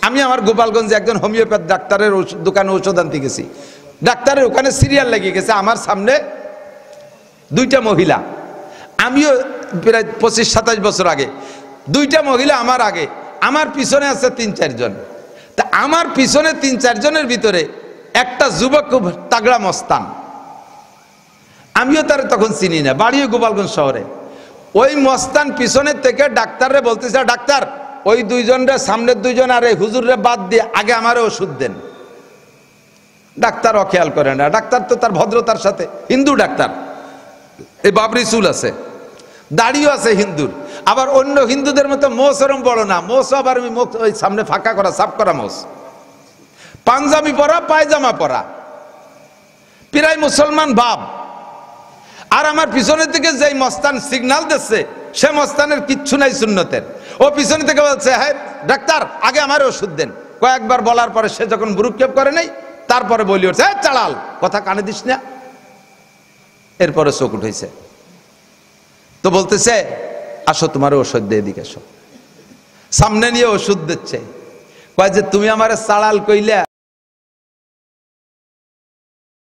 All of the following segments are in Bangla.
আমি আমার গোপালগঞ্জে একজন হোমিওপ্যাথ ডাক্তারের দোকানে ঔষধ আনতে গেছি। ডাক্তারের ওখানে সিরিয়াল লেগে গেছে, আমার সামনে দুইটা মহিলা, আমিও প্রায় 25-27 বছর আগে, দুইটা মহিলা আমার আগে, আমার পিছনে আছে 3-4 জন। তা আমার পিছনে 3-4 জনের ভিতরে একটা যুবক খুব তাগড়া মস্তান, আমিও তার তখন চিনি না, বাড়িও গোপালগঞ্জ শহরে। ওই মস্তান পিছনের থেকে ডাক্তাররে বলতেছে, ডাক্তার ওই দুইজনরে, সামনের দুইজন আর এই হুজুররে বাদ দিয়ে আগে আমারে ওষুধ দেন। ডাক্তার অখেয়াল করে না, ডাক্তার তো তার ভদ্রতার সাথে, হিন্দু ডাক্তার, এই বাবরি চুল আছে, দাড়িও আছে হিন্দুর, আবার অন্য হিন্দুদের মতো মোষ এরম বড় না, মোষ আবার ওই সামনে ফাঁকা করা, সাফ করা মোষ, পাঞ্জাবি পরা, পায়জামা পরা, প্রায় মুসলমান ভাব। আর আমার পিছনের দিকে যেই মস্তান সিগন্যাল দিচ্ছে, সে মস্তানের কিচ্ছু নাই সুন্নতের। ও পিছনে থেকে বলছে, হ্যাঁ ডাক্তার আগে আমার ওষুধ দেন। কয়েকবার বলার পরে সে যখন ভ্রুক্ষেপ করে নাই, তারপরে বলি উঠছে, হ্যাঁ চালাল, কথা কানে দিস না। এরপরে চোখ উঠেছে, তো বলতেছে, আসো তোমার ওষুধ দিয়ে, এদিকে আসো। সামনে নিয়ে ওষুধ দিচ্ছে, কয় যে তুমি আমার চালাল কইলে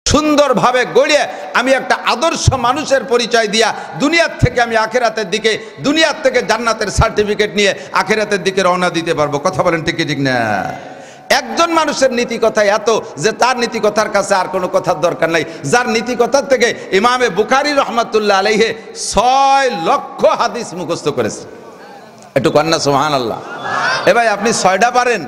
সুন্দরভাবে গড়িয়ে আমি একটা আদর্শ মানুষের পরিচয় দিয়া দুনিয়ার থেকে আমি আখেরাতের দিকে, দুনিয়ার থেকে জান্নাতের সার্টিফিকেট নিয়ে আখেরাতের দিকে রওনা দিতে পারবো। কথা বলেন ঠিক ঠিক না? একজন মানুষের নীতি কথা এত যে তার নীতি কথার কাছে আর কোনো কথার দরকার নাই, যার নীতি কথার থেকে ইমামে বুখারী রহমাতুল্লাহ আলাইহি 6 লক্ষ হাদিস মুখস্থ করেছে। একটু কন্যা সুবহানাল্লাহ। এ ভাই আপনি 6টা পারেন,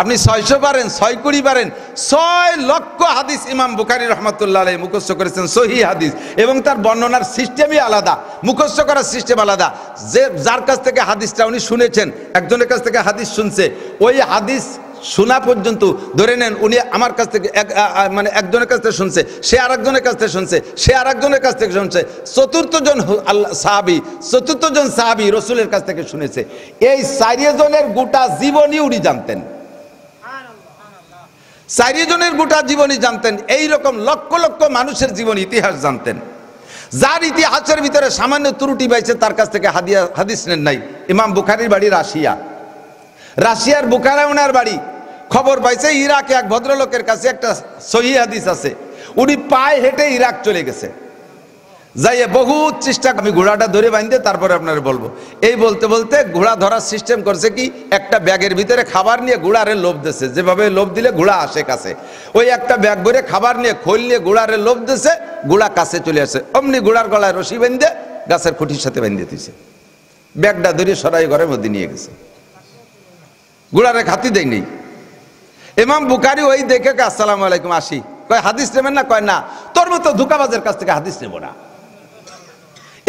আপনি 600 পারেন, 6 কোটি পারেন, 6 লক্ষ হাদিস ইমাম বুখারী রহমাতুল্লাহ আলাইহি মুখস্থ করেছেন, সহিহ হাদিস। এবং তার বর্ণনার সিস্টেমই আলাদা, মুখস্থ করার সিস্টেম আলাদা। যে যার কাছ থেকে হাদিসটা উনি শুনেছেন, একজনের কাছ থেকে হাদিস শুনছে, ওই হাদিস শোনা পর্যন্ত ধরে নেন উনি আমার কাছ থেকে মানে একজনের কাছ থেকে শুনছে, সে আরেকজনের কাছ থেকে শুনছে, সে আরেকজনের কাছ থেকে শুনছে, চতুর্থ জন সাহাবী রসুলের কাছ থেকে শুনেছে। এই 4 জনের গোটা জীবনী উনি জানতেন, 4 জনের গোটা জীবনী জানতেন। এইরকম লক্ষ লক্ষ মানুষের জীবন ইতিহাস জানতেন। যার ইতিহাসের ভিতরে সামান্য ত্রুটি পাইছে তার কাছ থেকে হাদিস নেন নাই। ইমাম বুখারীর বাড়ি রাশিয়ার বুখারা ওনার বাড়ি। খবর পাইছে ইরাকে এক ভদ্রলোকের কাছে একটা সহিহ হাদিস আছে, উনি পায়ে হেঁটে ইরাক চলে গেছে। যাইয়ে বহুত চেষ্টা, আমি ঘোড়াটা ধরে বাঁধতে তারপরে আপনারা বলবো। এই বলতে বলতে ঘোড়া ধরার সিস্টেম করছে কি, একটা ব্যাগের ভিতরে খাবার নিয়ে ঘোড়ারে লোভ দিছে, যেভাবে লোভ দিলে ঘোড়া আসে কাছে, ওই একটা ব্যাগ ভরে খাবার নিয়ে খোল নিয়ে ঘোড়ারে লোভ দিছে, ঘোড়া কাছে চলে আসে, অমনি ঘোড়ার গলায় রশি বেঁধে গাছের খুঁটির সাথে বেঁধে দিছে, ব্যাগটা ধরে সরাই ঘরের মধ্যে নিয়ে গেছে, ঘোড়ারে খাতি দেয় নেই। ইমাম বুখারী ওই দেখে আসসালামু আলাইকুম, আসি। কয় হাদিস নেবেন না? কয় না, তোর মতো ধোঁকাবাজের কাছ থেকে হাদিস নেব না।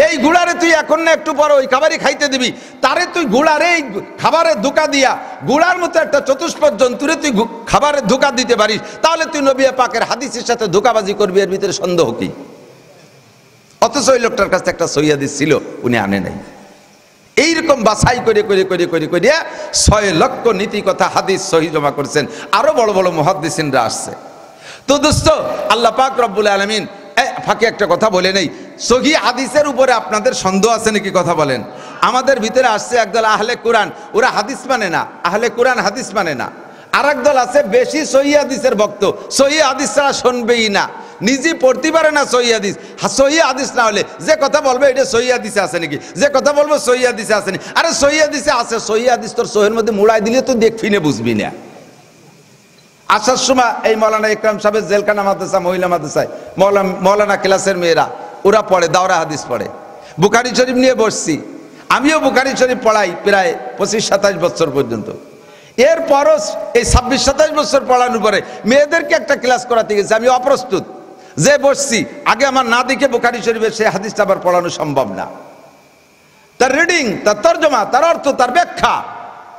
এই ঘোড়ারে তুই এখন না একটু পরে ওই খাবারই খাইতে দিবি, তারে তুই ঘোড়ারে এই খাবারের ধোঁকা দিয়া, ঘোড়ার মতো একটা চতুষ্পদ জন্তুরে তুই খাবারের ধোঁকা দিতে পারিস, তাহলে তুই নবী পাকের হাদিসের সাথে ধোঁকাবাজি করবি, এর ভিতরে সন্দেহ কি? অথচ ওই লোকটার কাছে একটা সহিহ হাদিস ছিল, উনি আনে নাই। এইরকম বাছাই করে করে করে করে করে 6 লক্ষ নীতি কথা হাদিস সহিহ জমা করেছেন। আরো বড় বড় মুহাদ্দিসিনরা আসছে। তো দোস্ত, আল্লাহ পাক রব্বুল আলামিন, ফাঁকে একটা কথা বলে নেই, সহিহ হাদিসের উপরে আপনাদের সন্দেহ আছে নাকি? কথা বলেন। আমাদের ভিতরে আসছে একদল আহলে কোরআন, ওরা হাদিস মানে না, আহলে কোরআন হাদিস মানে না। আর একদল আছে বেশি সহিহ হাদিসের ভক্ত, সহিহ হাদিস ছাড়া শুনবেই না, নিজে পড়তে পারে না সহিহ হাদিস। সহিহ হাদিস না হলে যে কথা বলবে এটা সহিহ হাদিসে আছে নাকি, যে কথা বলবো সহিহ হাদিসে আছে নাকি। আরে সহিহ হাদিসে আছে, সহিহ হাদিস তোর সহিহের মধ্যে মুড়াই দিলে তো দেখবি না, বুঝবি না। আসার সময় এই মৌলানা ইকরাম সাহেবের জেলখানা মাদ্রাসা, মহিলা মাদ্রাসায় মৌলানা ক্লাসের মেয়েরা ওরা পড়ে, দাওরা হাদিস পড়ে। বুখারী শরীফ নিয়ে বসছি, আমিও বুখারী শরীফ পড়াই প্রায় 25-27 বছর পর্যন্ত। এরপরও এই 26-27 বছর পড়ানোর পরে মেয়েদেরকে একটা ক্লাস করাতে গেছি, আমি অপ্রস্তুত যে বসছি, আগে আমার না দেখে বুখারী শরীফের সেই হাদিসটা আবার পড়ানো সম্ভব না। তার রিডিং, তার তর্জমা, তার অর্থ, তার ব্যাখ্যা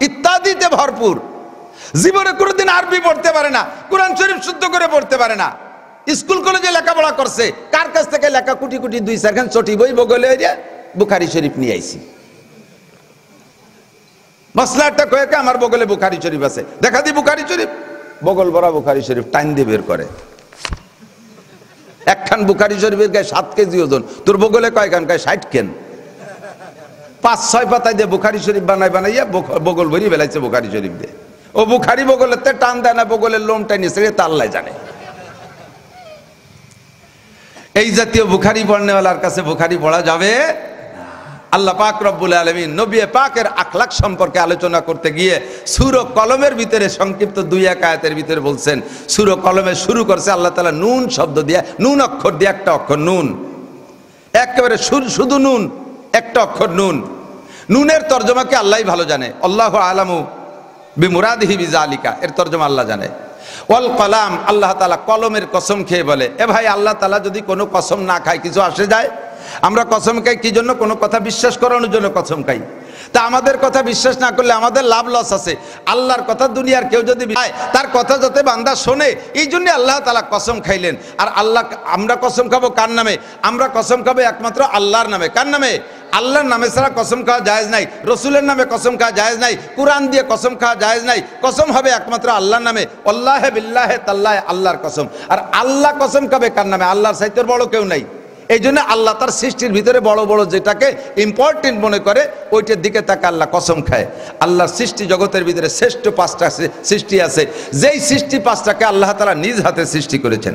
ইত্যাদিতে ভরপুর। জীবনে কোনোদিন আরবি পড়তে পারে না, কোরআন শরীফ শুদ্ধ করে পড়তে পারে না, স্কুল কলেজে লেখাপড়া করছে, কার কাছ থেকে লেখা কুটি কুটি 2-4 খান চটি বই বগলে বুখারী শরীফ নিয়ে আইছি। মশলাটা কয়েকে আমার বগলে বুখারী শরীফ আছে, দেখা দি বুখারী শরীফ, বগল ভরা বুখারী শরীফ টাইম দিয়ে বের করে। একখান বুখারী শরীফের গায়ে 7 কেজি ওজন, তোর বগলে কয়খান? গায়ে 60 কেন। 5-6 পাতায় দিয়ে বুখারী শরীফ বানাইয়া বগল ভরি বেলাইছে বুখারী শরীফ দিয়ে। ও বুখারি বগলের তে টান দেয় না, বগলের লোমটা নিচে তা আল্লাহ জানে। এই জাতীয় বুখারি পড়নেওয়ালার কাছে বুখারি পড়া যাবে? আল্লাহ পাক রব্বুল আলামিন নবী পাকের আখলাক সম্পর্কে আলোচনা করতে গিয়ে সূরা কলমের ভিতরে সংক্ষিপ্ত 2-1 আয়াতের ভিতরে বলছেন, সূরা কলমে শুরু করছে আল্লাহ তাআলা নুন শব্দ দিয়ে, নুন অক্ষর দিয়ে, একটা অক্ষর নুন, একেবারে শুধু নুন, একটা অক্ষর নুন। নুনের তর্জমাকে আল্লাহই ভালো জানে, আল্লাহু আলামু বিমুরাদিহি বিযালিকা, এর তর্জমা আল্লাহ জানে। ওয়াল কলাম, আল্লাহ তাআলা কলমের কসম খেয়ে বলে। এ ভাই, আল্লাহ তাআলা যদি কোনো কসম না খায় কিছু আসে যায়? আমরা কসম খাই কি জন্য? কোনো কথা বিশ্বাস করানোর জন্য কসম খাই। তা আমাদের কথা বিশ্বাস না করলে আমাদের লাভ লস আছে। আল্লাহর কথা দুনিয়ার কেউ যদি খায়, তার কথা যাতে বান্দা শোনে, এই জন্য আল্লাহ তাআলা কসম খাইলেন। আর আল্লাহ, আমরা কসম খাবো কার নামে? আমরা কসম খাবো একমাত্র আল্লাহর নামে। কার নামে? আল্লাহর নামে ছাড়া কসম খাওয়া জায়েজ নাই, রসুলের নামে কসম খাওয়া জায়েজ নাই, কোরআন দিয়ে কসম খাওয়া জায়েজ নাই। কসম হবে একমাত্র আল্লাহর নামে। আল্লাহে বিল্লাহে তাল্লাহে, আল্লাহর কসম। আর আল্লাহ কসম খাবে কার নামে? আল্লাহর চাইতে বড় কেউ নাই। এই জন্য আল্লাহ তার সৃষ্টির ভিতরে বড় বড় যেটাকে ইম্পর্টেন্ট মনে করে ওইটার দিকে তাকে আল্লাহ কসম খায়। আল্লাহর সৃষ্টি জগতের ভিতরে শ্রেষ্ঠ 5টা সৃষ্টি আছে, যেই সৃষ্টি 5টাকে আল্লাহ তাআলা নিজ হাতে সৃষ্টি করেছেন।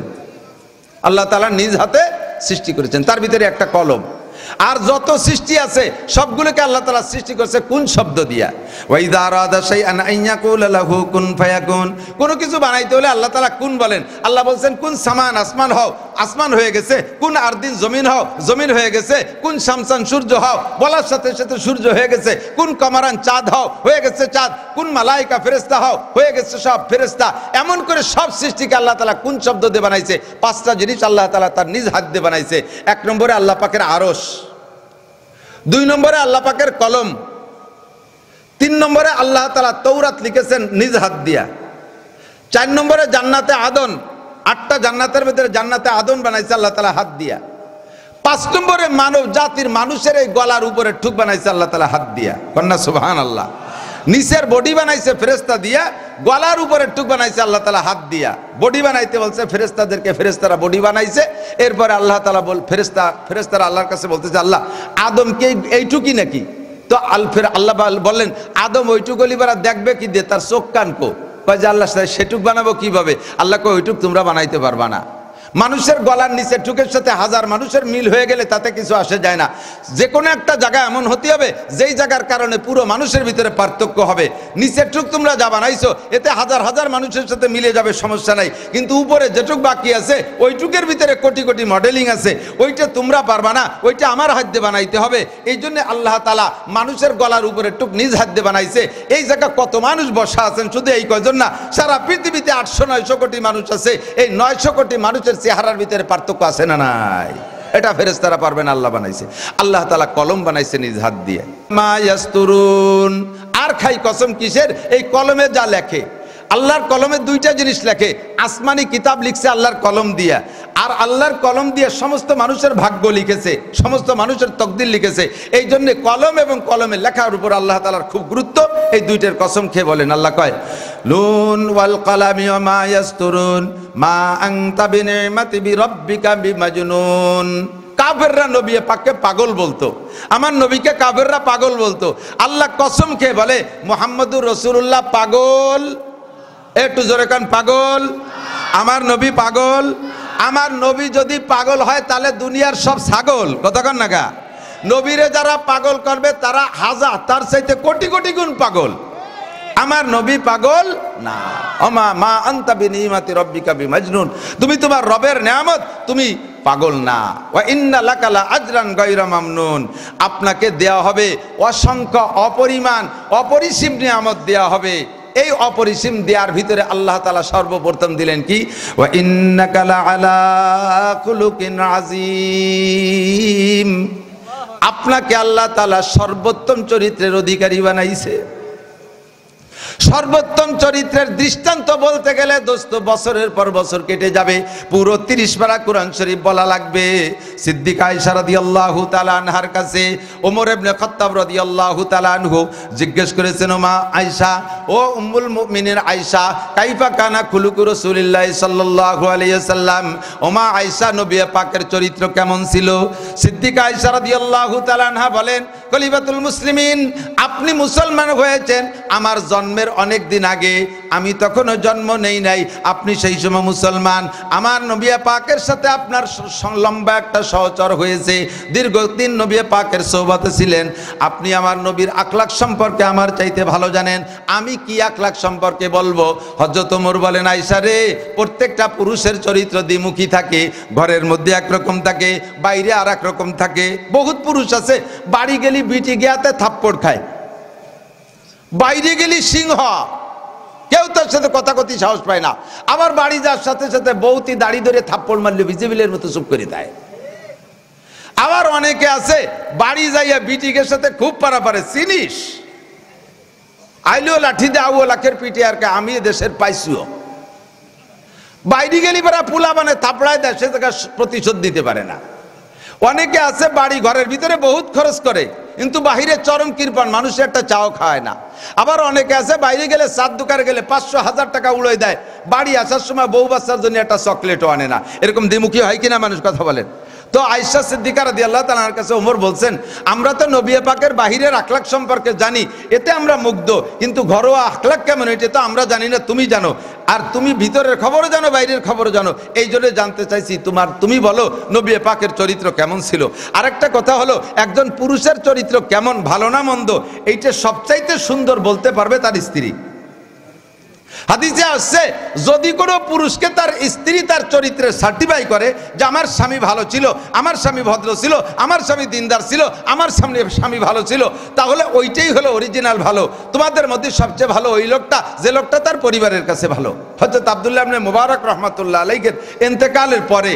আল্লাহ তাআলা নিজ হাতে সৃষ্টি করেছেন, তার ভিতরে একটা কলম। আর যত সৃষ্টি আছে সবগুলোকে আল্লাহ তাআলা সৃষ্টি করেছে কোন শব্দ দিয়া? ওয়াইদা আরাদা শাইআন আইয়াকুল লাহু কুন ফায়াকুন। কোনো কিছু বানাইতে হলে আল্লাহ তাআলা কুন বলেন। আল্লাহ বলছেন কুন সামান, আসমান হও, আসমান হয়ে গেছে। কুন আরদিন, জমিন হও, জমিন হয়ে গেছে। কুন শামসান, সূর্য হও, বলার সাথে সাথে সূর্য হয়ে গেছে। কুন কমারান, চাঁদ হও, হয়ে গেছে চাঁদ। কুন মালাইকা, ফেরেশতা হও, হয়ে গেছে সব ফেরেশতা। এমন করে সব সৃষ্টিকে আল্লাহ তাআলা কোন শব্দ দিয়ে বানাইছে? 5টা জিনিস আল্লাহ তাআলা তার নিজ হাত দিয়ে বানাইছে। 1 নম্বরে আল্লাহ পাকের আরশ, 2 নম্বরে আল্লাহ পাকের কলম, 3 নম্বরে আল্লাহ তাআলা তৌরাত লিখেছেন নিজ হাত দিয়া, 4 নম্বরে জান্নাতে আদন, 8টা জান্নাতের ভিতরে জান্নাতে আদন বানাইছে আল্লাহ তাআলা হাত দিয়া। 5 নম্বরে মানব জাতির মানুষের এই গলার উপরে ঠুক বানাইছে আল্লাহ তাআলা হাত দিয়া। কন্যা সুবহানাল্লাহ। নিচের বডি বানাইছে ফেরেশতা দিয়া, গলার উপরে টুক বানাইছে আল্লাহ তাআলা হাত দিয়া। বডি বানাইতে বলছে ফেরেশতাদেরকে, ফেরেশতারা বডি বানাইছে। এরপরে আল্লাহ তাআলা ফেরেশতারা আল্লাহর কাছে বলতেছে, আল্লাহ আদমকে এইটুকি নাকি? তো আল্লাহ বললেন, আদম ওইটুকু লিবারা দেখবে কি দিয়ে? তার চোখ কান কো? কয় যে আল্লাহ সেটুক বানাবো কিভাবে? আল্লাহ কয় ওইটুক তোমরা বানাইতে পারবা না। মানুষের গলার নিচে টুকের সাথে 1000 মানুষের মিল হয়ে গেলে তাতে কিছু আসে যায় না। যে কোনো একটা জায়গা এমন হতে হবে যেই জায়গার কারণে পুরো মানুষের ভিতরে পার্থক্য হবে। নিচের টুক তোমরা যা বানাইছো এতে 1000 মানুষের সাথে মিলে যাবে, সমস্যা নাই। কিন্তু উপরে যেটুক বাকি আছে ওইটুকের ভিতরে কোটি কোটি মডেলিং আছে, ওইটা তোমরা পারবা না, ওইটা আমার হাত দিয়ে বানাইতে হবে। এই জন্য আল্লাহ তাআলা মানুষের গলার উপরে টুক নিজ হাত দিয়ে বানাইছে। এই জায়গা কত মানুষ বসা আছেন শুধু এই কয়জন না, সারা পৃথিবীতে 800-900 কোটি মানুষ আছে। এই 900 কোটি মানুষের চেহারার ভিতরে পার্থক্য আছে না নাই? এটা ফেরেশতারা পারবে না, আল্লাহ বানাইছে। আল্লাহ তাআলা কলম বানাইছে নিজ হাত দিয়ে। মা ইয়াসতুরুন। আর খাই কসম কিসের? এই কলমে যা লেখে, আল্লাহর কলমে 2টা জিনিস লেখে। আসমানি কিতাব লিখছে আল্লাহর কলম দিয়া, আর আল্লাহর কলম দিয়ে সমস্ত মানুষের ভাগ্য লিখেছে, সমস্ত মানুষের তকদির লিখেছে। এই জন্য কলম এবং কলমের লেখার উপর আল্লাহ তাআলার খুব গুরুত্ব। এই 2টার কসম খেয়ে বলেন, আল্লাহ কয় লুন ওয়াল কলামি ওয়া মা ইয়াসতুরুন মা আনতা বিনিমাতি বিরাব্বিকা বিমাজনুন। কাফেররা নবী পাককে পাগল বলতো, আমার নবীকে কাফেররা পাগল বলতো। আল্লাহ কসম খেয়ে বলে মুহাম্মদুর রাসূলুল্লাহ পাগল। একটু জোরে কান, পাগল। আমার নবী পাগল। আমার নবী যদি পাগল হয় তাহলে দুনিয়ার সব ছাগল, কতক্ষণ নাগা নবীরে যারা পাগল করবে তারা তার চাইতে কোটি কোটি গুণ পাগল। আমার নবী পাগল না। ওমা মা আনতা বিনিমাতি রাব্বিকা বিমাজনুন। তুমি তোমার রবের নিয়ামত, তুমি পাগল না। ওয়া ইন্না লাকা লা আজরান গায়রা মামনুন। আপনাকে দেয়া হবে অসংখ্য অপরিমাণ অপরিসীম নিয়ামত দেয়া হবে। এই অপরিসীম দেওয়ার ভিতরে আল্লাহ তাআলা সর্বপ্রথম দিলেন কি? ওয়া ইন্নাকা লাআলা খুলুকিন আযীম। আপনাকে আল্লাহ তাআলা সর্বোত্তম চরিত্রের অধিকারী বানাইছে। সর্বোত্তম চরিত্রের দৃষ্টান্ত বলতে গেলে দোস্ত বছরের পর বছর কেটে যাবে, পুরো 30 পারা কোরআন শরীফ বলা লাগবে। সিদ্দিকা আয়েশা রাদিয়াল্লাহু তাআলা আনহার কাছে ওমর ইবনে খাত্তাব রাদিয়াল্লাহু তাআলা আনহু জিজ্ঞেস করেছেন, ও মা আয়েশা, ও উম্মুল মুমিনিন আয়েশা, কাইফা কানা খুলুকু রাসূলিল্লাহ সাল্লাল্লাহু আলাইহি ওয়াসাল্লাম, ও মা আয়েশা, নবী পাকের চরিত্র কেমন ছিল? সিদ্দিকা আয়েশা রাদিয়াল্লাহু তাআলা আনহা বলেন, খলিফাতুল মুসলিমিন, আপনি মুসলমান হয়েছেন আমার জন্মের অনেক দিন আগে, আমি তখনও জন্ম নেই নাই, আপনি সেই সময় মুসলমান। আমার নবী পাকের সাথে আপনার লম্বা একটা সহচর হয়েছে, দীর্ঘদিন নবী পাকের সোহবতে ছিলেন। আপনি আমার নবীর আখলাক সম্পর্কে আমার চাইতে ভালো জানেন, আমি কি আখলাক সম্পর্কে বলবো? হযরত ওমর বলেন, আয়েশা রে, প্রত্যেকটা পুরুষের চরিত্র দ্বিমুখী থাকে, ঘরের মধ্যে একরকম থাকে, বাইরে আর এক রকম থাকে। বহুত পুরুষ আছে বাড়ি গেলি বিটি গিয়াতে থাপ্পড় খায়, বাইরে গেলি সিংহ, কেউ তার সাথে কথা কথি সাহস পায় না। আবার বাড়ি যাওয়ার সাথে সাথে বউতি দাড়ি ধরে থাপ্পড় মারলে বিজেপিলের মতো চুপ করে দেয়। আবার অনেকে আছে বাড়ি যাইয়া বিটিকের সাথে খুব পারাপারে, চিনিস আইলেও লাঠি দে আউ লাখের পিঠে আর আমি দেশের পাইছিও। বাইরে গেলি বেড়া পুলা মানে থাপড়ায় দেয়, সে জায়গা প্রতিশোধ দিতে পারে না। অনেকে আছে বাড়ি ঘরের ভিতরে বহুত খরচ করে, কিন্তু বাহিরে চরম কৃপণ, মানুষের একটা চাও খায় না। আবার অনেকে আছে বাইরে গেলে চার দোকানে গেলে 500-1000 টাকা উড়াই দেয়, বাড়ি আসার সময় বউ বাচ্চার জন্য একটা চকলেটও আনে না। এরকম দ্বিমুখী হয় কিনা মানুষ, কথা বলেন। তো আয়েশা সিদ্দিকা রাদিয়াল্লাহু তাআলার কাছে ওমর বলছেন, আমরা তো নবী পাকের বাহিরের আখলাক সম্পর্কে জানি, এতে আমরা মুগ্ধ, কিন্তু ঘরোয়া আখলাক কেমন এটা তো আমরা জানি না, তুমি জানো, আর তুমি ভিতরের খবরও জানো বাইরের খবরও জানো, এই জন্য জানতে চাইছি তুমি বলো নবী পাকের চরিত্র কেমন ছিল। আরেকটা কথা হলো, একজন পুরুষের চরিত্র কেমন, ভালো না মন্দ, এইটা সবচাইতে সুন্দর বলতে পারবে তার স্ত্রী। হাদিসে আসছে, যদি কোনো পুরুষকে তার স্ত্রী তার চরিত্রের সার্টিফাই করে যে আমার স্বামী ভালো ছিল, আমার স্বামী ভদ্র ছিল, আমার স্বামী দিনদার ছিল, আমার স্বামী ভালো ছিল, তাহলে ওইটাই হলো অরিজিনাল ভালো। তোমাদের মধ্যে সবচেয়ে ভালো ওই লোকটা যে লোকটা তার পরিবারের কাছে ভালো। হযরত আব্দুল্লাহ ইবনে মুবারক রাহমাতুল্লাহ আলাইহির ইন্তেকালের পরে,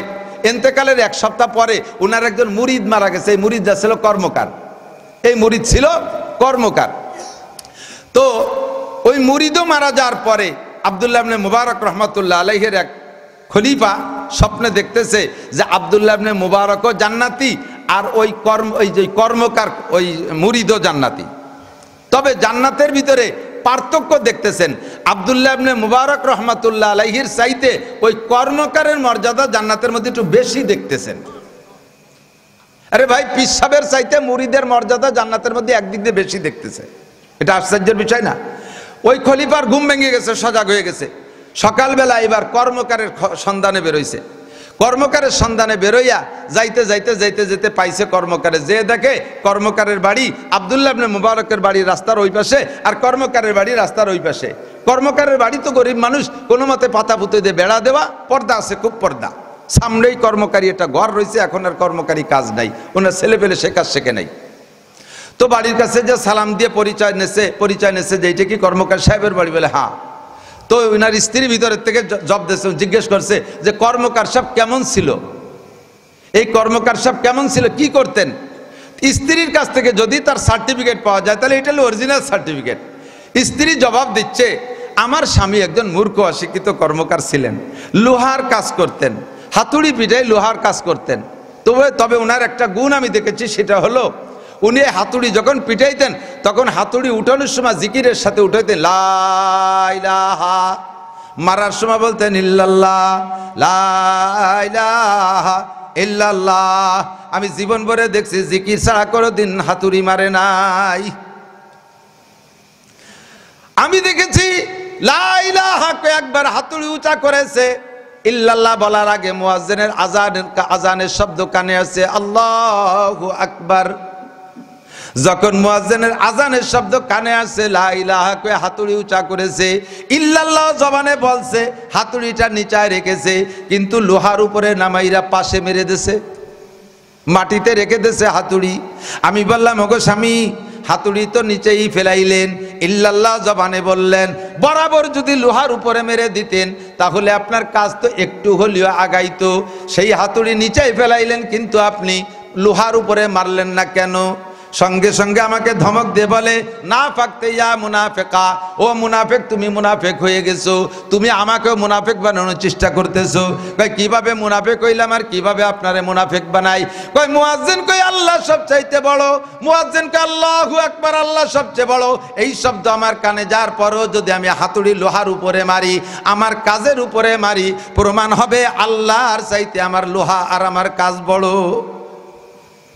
ইন্তেকালের 1 সপ্তাহ পরে উনার একজন মুরিদ মারা গেছে। এই মুরিদটা ছিল কর্মকার, এই মুরিদ ছিল কর্মকার। তো ওই মুরিদও মারা যাওয়ার পরে আব্দুল্লাহ ইবনে মুবারক রাহমাতুল্লাহ আলাইহির এক খলিফা স্বপ্নে দেখতেছে যে আব্দুল্লাহ ইবনে মুবারকও জান্নাতি, আর ওই যে কর্মকার ওই মুরিদও জান্নাতি। তবে জান্নাতের ভিতরে পার্থক্য দেখতেছেন, আব্দুল্লাহ ইবনে মুবারক রাহমাতুল্লাহ আলাইহির চাইতে ওই কর্মকারের মর্যাদা জান্নাতের মধ্যে একটু বেশি দেখতেছেন। আরে ভাই, পীর সাহেবের চাইতে মুরিদের মর্যাদা জান্নাতের মধ্যে একদিক দিয়ে বেশি দেখতেছে, এটা আশ্চর্যের বিষয় না? ওই খলিফার ঘুম ভেঙে গেছে, সজাগ হয়ে গেছে। সকালবেলা এবার কর্মকারের সন্ধানে বেরোইছে। কর্মকারের সন্ধানে বেরোইয়া যাইতে যাইতে যাইতে যেতে পাইছে কর্মকারে, যে দেখে কর্মকারের বাড়ি আব্দুল্লাহ ইবনে মুবারকের বাড়ি রাস্তার ওই পাশে, আর কর্মকারের বাড়ি রাস্তার ওই পাশে। কর্মকারের বাড়ি তো গরিব মানুষ, কোনো মতে পাতা পুঁতে দিয়ে বেড়া দেওয়া, পর্দা আছে, খুব পর্দা। সামনেই কর্মকারী একটা ঘর রয়েছে, এখন আর কর্মকারী কাজ নাই, ওনার ছেলে পেলে সে কাজ শেখে নাই। তো বাড়ির কাছে যে সালাম দিয়ে পরিচয় নেছে যে এইটা কি কর্মকার সাহেবের বাড়ি? বলে হ্যাঁ। তো ওনার স্ত্রী ভিতরের থেকে জব দিয়েছে, জিজ্ঞেস করছে যে কর্মকার সাহেব কেমন ছিল, এই কর্মকার সাহেব কেমন ছিল, কি করতেন? স্ত্রীর কাছ থেকে যদি তার সার্টিফিকেট পাওয়া যায় তাহলে এটা হলো অরিজিনাল সার্টিফিকেট। স্ত্রী জবাব দিচ্ছে, আমার স্বামী একজন মূর্খ অশিক্ষিত কর্মকার ছিলেন, লোহার কাজ করতেন, হাতুড়ি পিঠায় লোহার কাজ করতেন। তবে ওনার একটা গুণ আমি দেখেছি, সেটা হলো উনি হাতুড়ি যখন পিটাইতেন তখন হাতুড়ি উঠানোর সময় জিকিরের সাথে উঠাইতেন লা ইলাহা, মারার সময় বলতেন ইল্লাল্লাহ, লা ইলাহা ইল্লাল্লাহ। আমি জীবন ভরে দেখছি জিকির ছাড়া কোনোদিন হাতুড়ি মারে নাই। আমি দেখেছি লা ইলাহা একবার হাতুড়ি উঁচা করেছে, ইল্লাল্লাহ বলার আগে মুয়াজ্জিনের আজানের শব্দ কানে আসে, আল্লাহু আকবার। যখন মুয়াজ্জিনের আজানের শব্দ কানে আসে, লা ইলাহা কয়ে হাতুড়ি উঁচা করেছে, ইল্লাল্লাহ জবানে বলছে, হাতুড়িটা নিচায় রেখেছে, কিন্তু লোহার উপরে নামাইরা পাশে মেরে দিয়েছে, মাটিতে রেখে দিয়েছে হাতুড়ি। আমি বললাম, ওগো স্বামী, হাতুড়ি তো নিচেই ফেলাইলেন, ইল্লাল্লাহ জবানে বললেন, বরাবর যদি লোহার উপরে মেরে দিতেন তাহলে আপনার কাজ তো একটু হলেও আগাইতো। সেই হাতুড়ি নিচেই ফেলাইলেন, কিন্তু আপনি লোহার উপরে মারলেন না কেন? সঙ্গে সঙ্গে আমাকে ধমক দিয়ে বলে, না ফাকতে ইয়া মুনাফিকা, ও মুনাফিক তুমি মুনাফিক হয়ে গেছো, তুমি আমাকেও মুনাফিক বানানোর চেষ্টা করতেছো। কই কিভাবে মুনাফিক হইলাম আর কিভাবে আপনারে মুনাফিক বানাই? কই মুয়াজ্জিন কই আল্লাহ সবচাইতে বড়, মুয়াজ্জিন কই আল্লাহু আকবার, আল্লাহ সবচেয়ে বড়। এই শব্দ আমার কানে যার পরও যদি আমি হাতুড়ি লোহার উপরে মারি, আমার কাজের উপরে মারি, প্রমাণ হবে আল্লাহর চাইতে আমার লোহা আর আমার কাজ বড়।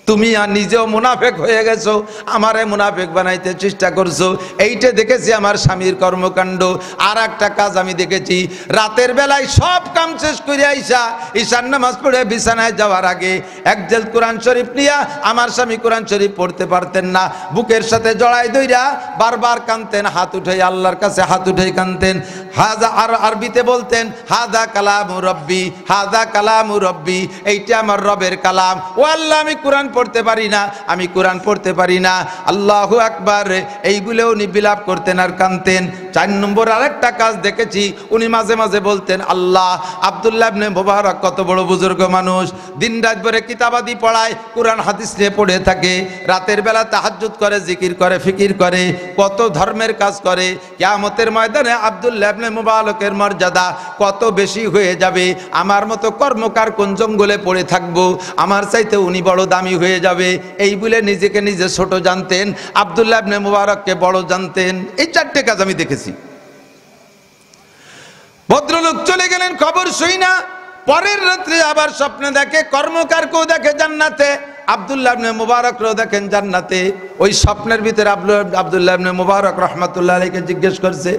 তুমি আর নিজেও মুনাফিক হয়ে গেছো, আমারে মুনাফিক বানাইতে চেষ্টা করছো। এইটা দেখেছি আমার স্বামীর কর্মকাণ্ড। আর একটা কাজ আমি দেখেছি, রাতের বেলায় সব কাম শেষ করে আইসা ঈশান নামাজ পড়ে বিছানায় যাওয়ার আগে একজেল কোরআন শরীফ নিয়া, আমার স্বামী কোরআন শরীফ পড়তে পারতেন না, বুকের সাথে জড়াই দইরা বারবার কানতেন, হাত উঠে আল্লাহর কাছে হাত উঠে কানতেন। হাজা আর আরবিতে বলতেন, হাদা কালামু রব্বি, হাদা কালামু রব্বি, এইটা আমার রবের কালাম। ও আল্লাহ, আমি কোরআন পড়তে পারি না, আমি কোরআন পড়তে পারি না, আল্লাহু আকবার, এইগুলো উনি বিলাপ করতেন আর কানতেন। 4 নম্বর আরেকটা কাজ দেখেছি, উনি মাঝে মাঝে বলতেন, আল্লাহ, আব্দুল্লাহ ইবনে মুবারক কত বড় বুজুর্গ মানুষ, দিন রাত ভরে কিতাবাদি পড়ায়, কোরআন হাদিস নিয়ে পড়ে থাকে, রাতের বেলা তাহাজ্জুদ করে, জিকির করে, ফিকির করে, কত ধর্মের কাজ করে। কিয়ামতের ময়দানে আব্দুল্লাহ ইবনে মুবারকের মর্যাদা কত বেশি হয়ে যাবে। আমার মতো কর্মকার কোন জঙ্গলে পড়ে থাকবো, আমার চাইতে উনি বড় দামি হয়ে যাবে। এই বলে নিজেকে নিজে ছোট জানতেন, আব্দুল্লাহ ইবনে মুবারককে বড় জানতেন। এই 4টে কাজ আমি দেখেছি। ভদ্রলোক চলে গেলেন খবর শুই না, পরের রাত্রে আবার স্বপ্নে দেখে কর্মকারকেও দেখে জান্নাতে, আব্দুল্লাহ ইবনে মুবারকও দেখেন জান্নাতে। ওই স্বপ্নের ভিতরে আব্দুল্লাহ ইবনে মুবারক রাহমাতুল্লাহ আলাইহিকে জিজ্ঞেস করছে,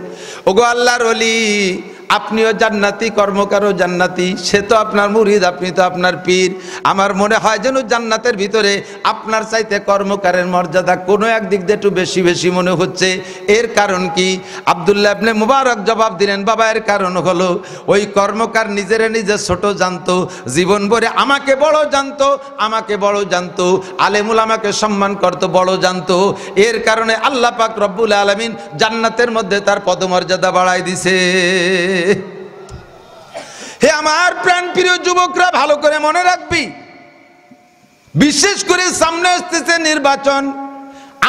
ওগো আল্লাহর ওলি, আপনিও জান্নাতি, কর্মকারও জান্নাতি, সে তো আপনার মুরিদ, আপনি তো আপনার পীর। আমার মনে হয় যেন জান্নাতের ভিতরে আপনার চাইতে কর্মকারের মর্যাদা কোনো একদিক দিয়ে একটু বেশি বেশি মনে হচ্ছে। এর কারণ কি? আব্দুল্লাহ ইবনে মুবারক জবাব দিলেন, বাবা, এর কারণ হলো ওই কর্মকার নিজেরে নিজে ছোট জানতো, জীবন ভরে আমাকে বড় জানতো, আমাকে বড় জানতো, আলেমুল আমাকে সম্মান করতো, বড় জানতো। এর কারণে আল্লাহ পাক রব্বুল আলামিন জান্নাতের মধ্যে তার পদমর্যাদা বাড়াই দিছে। হে আমার প্রাণ প্রিয় যুবকরা, ভালো করে মনে রাখবি, বিশেষ করে সামনে আসতেছে নির্বাচন।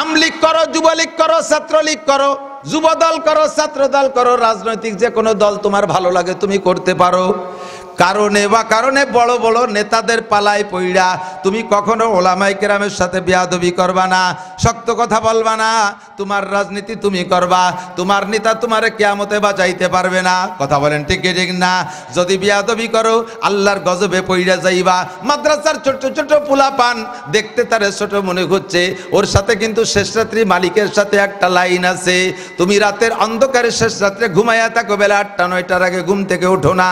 আমলীগ করো, যুবলীগ করো, ছাত্রলীগ করো, যুবদল করো, ছাত্রদল করো, রাজনৈতিক যে কোনো দল তোমার ভালো লাগে তুমি করতে পারো। কারণে বড় বড় নেতাদের পালায় পইড়া তুমি কখনো ওলামায়ে কেরামের সাথে বেয়াদবি করবা না, শক্ত কথা বলবা না। তোমার রাজনীতি তুমি করবা, তোমার নেতা তোমারে কিয়ামতে বাঁচাইতে পারবে না। কথা বলেন ঠিক ঠিক না? যদি বেয়াদবি করো আল্লাহর গজবে পইড়া যাইবা। মাদ্রাসার ছোট ছোট পোলা পান দেখতে তারে ছোট মনে হচ্ছে, ওর সাথে কিন্তু শেষ রাত্রি মালিকের সাথে একটা লাইন আছে, তুমি রাতের অন্ধকারে শেষ রাত্রে ঘুমাইয়া থাকো, বেলা 8টা-9টার আগে ঘুম থেকে ওঠো না।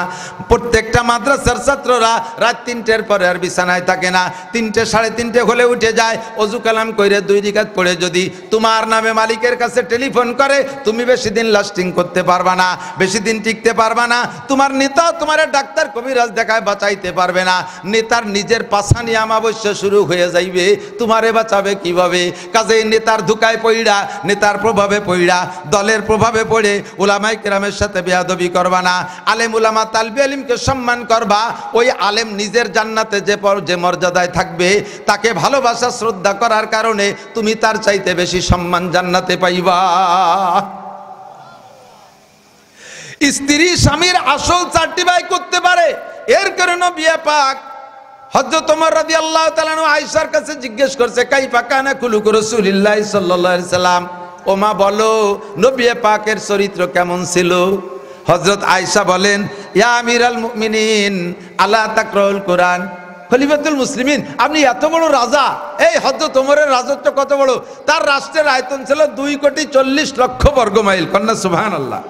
প্রত্যেকটা মাদ্রাসার ছাত্ররা রাত 3টের পরে আর বিছানায় থাকে না, 3টে-3:30 হলে উঠে যায়, ওযু কালাম কইরে 2 রাকাত পড়ে যদি তোমার নামে মালিকের কাছে টেলিফোন করে, তুমি বেশি দিন লাস্টিং করতে পারবা না, বেশি দিন টিকতে পারবা না। তোমার নেতা তোমার ডাক্তার কবিরাজ দেখায় বাঁচাইতে পারবে না। নেতার নিজের পাছানি অমাবস্যা শুরু হয়ে যাইবে, তোমারে বাঁচাবে কিভাবে? কাজেই নেতার ধোঁকায় পইড়া, নেতার প্রভাবে পইড়া, দলের প্রভাবে পড়ে উলামায়ে কেরামের সাথে বেয়াদবি করবা না। আলেম উলামা তালবে আলিমকে সম্মান করবা। ওই আলেম নিজের জান্নাতে যে মর্যাদায় থাকবে, তাকে ভালোবাসা শ্রদ্ধা করার কারণে তুমি তার চাইতে বেশি সম্মান জান্নাতে পাইবা। স্ত্রী স্বামীর আসল সার্টিফাই করতে পারে, এর কারণে বিয়ে পাক হযরত ওমর রাদিয়াল্লাহু তাআলা আনহু আয়েশার কাছে জিজ্ঞেস করছে, কাইফা কানা খুলুক রাসূলুল্লাহ সাল্লাল্লাহু আলাইহি সাল্লাম, ও মা বলো নবী পাকের চরিত্র কেমন ছিল? হযরত আয়েশা বলেন, ইয়া আমিরাল মুমিনিন আলা তাকরাউল কোরআন, খলিফাতুল মুসলিমিন, আপনি এত বড় রাজা। এই হযরত ওমরের রাজত্ব কত বড়, তার রাষ্ট্রের আয়তন ছিল 2,40,00,000 বর্গ মাইল। কন্যা সুবহানাল্লাহ।